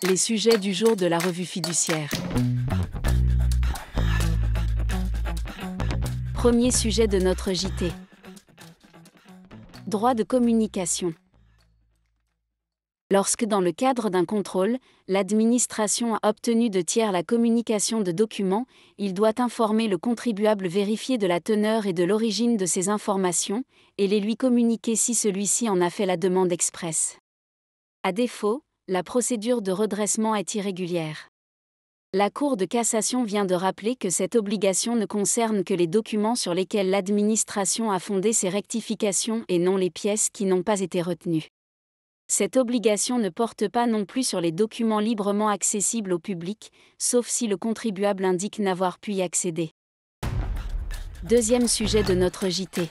Les sujets du jour de la revue fiduciaire. Premier sujet de notre JT. Droit de communication. Lorsque dans le cadre d'un contrôle, l'administration a obtenu de tiers la communication de documents, il doit informer le contribuable vérifié de la teneur et de l'origine de ces informations, et les lui communiquer si celui-ci en a fait la demande expresse. À défaut, la procédure de redressement est irrégulière. La Cour de cassation vient de rappeler que cette obligation ne concerne que les documents sur lesquels l'administration a fondé ses rectifications et non les pièces qui n'ont pas été retenues. Cette obligation ne porte pas non plus sur les documents librement accessibles au public, sauf si le contribuable indique n'avoir pu y accéder. Deuxième sujet de notre JT.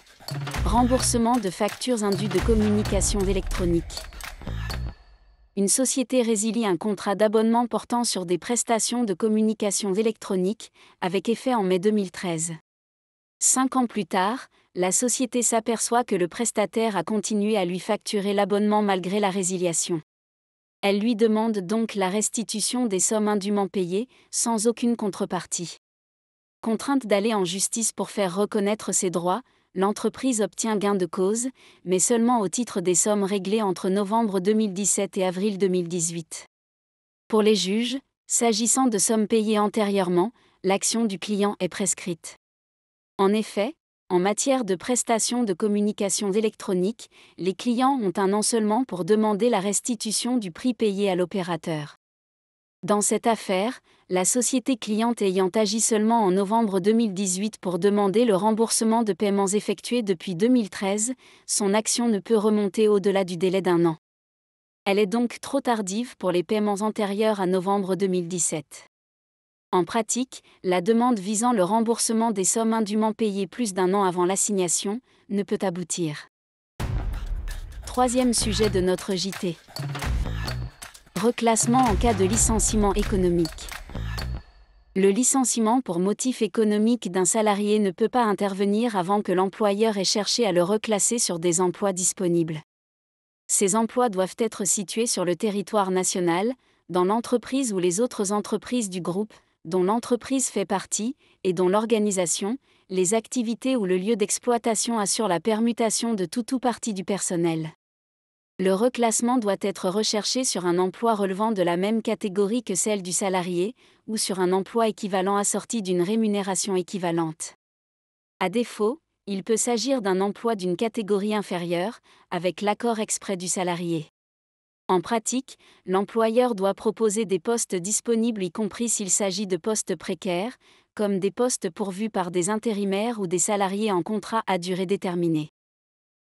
Remboursement de factures indues de communication électronique. Une société résilie un contrat d'abonnement portant sur des prestations de communication électronique, avec effet en mai 2013. 5 ans plus tard, la société s'aperçoit que le prestataire a continué à lui facturer l'abonnement malgré la résiliation. Elle lui demande donc la restitution des sommes indûment payées, sans aucune contrepartie. Contrainte d'aller en justice pour faire reconnaître ses droits, l'entreprise obtient gain de cause, mais seulement au titre des sommes réglées entre novembre 2017 et avril 2018. Pour les juges, s'agissant de sommes payées antérieurement, l'action du client est prescrite. En effet, en matière de prestations de communication électronique, les clients ont un an seulement pour demander la restitution du prix payé à l'opérateur. Dans cette affaire, la société cliente ayant agi seulement en novembre 2018 pour demander le remboursement de paiements effectués depuis 2013, son action ne peut remonter au-delà du délai d'un an. Elle est donc trop tardive pour les paiements antérieurs à novembre 2017. En pratique, la demande visant le remboursement des sommes indûment payées plus d'un an avant l'assignation ne peut aboutir. Troisième sujet de notre JT. Reclassement en cas de licenciement économique. Le licenciement pour motif économique d'un salarié ne peut pas intervenir avant que l'employeur ait cherché à le reclasser sur des emplois disponibles. Ces emplois doivent être situés sur le territoire national, dans l'entreprise ou les autres entreprises du groupe, dont l'entreprise fait partie, et dont l'organisation, les activités ou le lieu d'exploitation assurent la permutation de tout ou partie du personnel. Le reclassement doit être recherché sur un emploi relevant de la même catégorie que celle du salarié, ou sur un emploi équivalent assorti d'une rémunération équivalente. À défaut, il peut s'agir d'un emploi d'une catégorie inférieure, avec l'accord exprès du salarié. En pratique, l'employeur doit proposer des postes disponibles y compris s'il s'agit de postes précaires, comme des postes pourvus par des intérimaires ou des salariés en contrat à durée déterminée.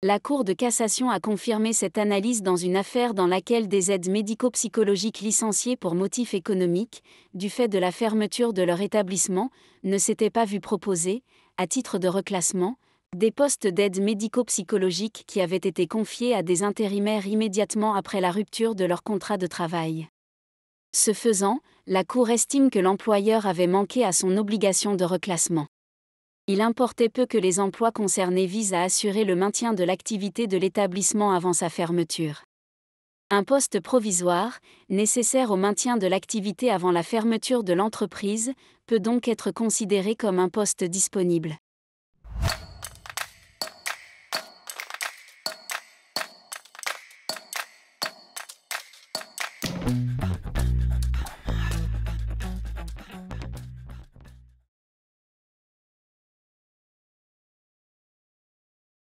La Cour de cassation a confirmé cette analyse dans une affaire dans laquelle des aides médico-psychologiques licenciées pour motif économique, du fait de la fermeture de leur établissement, ne s'étaient pas vues proposer, à titre de reclassement, des postes d'aide médico-psychologique qui avaient été confiés à des intérimaires immédiatement après la rupture de leur contrat de travail. Ce faisant, la Cour estime que l'employeur avait manqué à son obligation de reclassement. Il importait peu que les emplois concernés visent à assurer le maintien de l'activité de l'établissement avant sa fermeture. Un poste provisoire, nécessaire au maintien de l'activité avant la fermeture de l'entreprise, peut donc être considéré comme un poste disponible.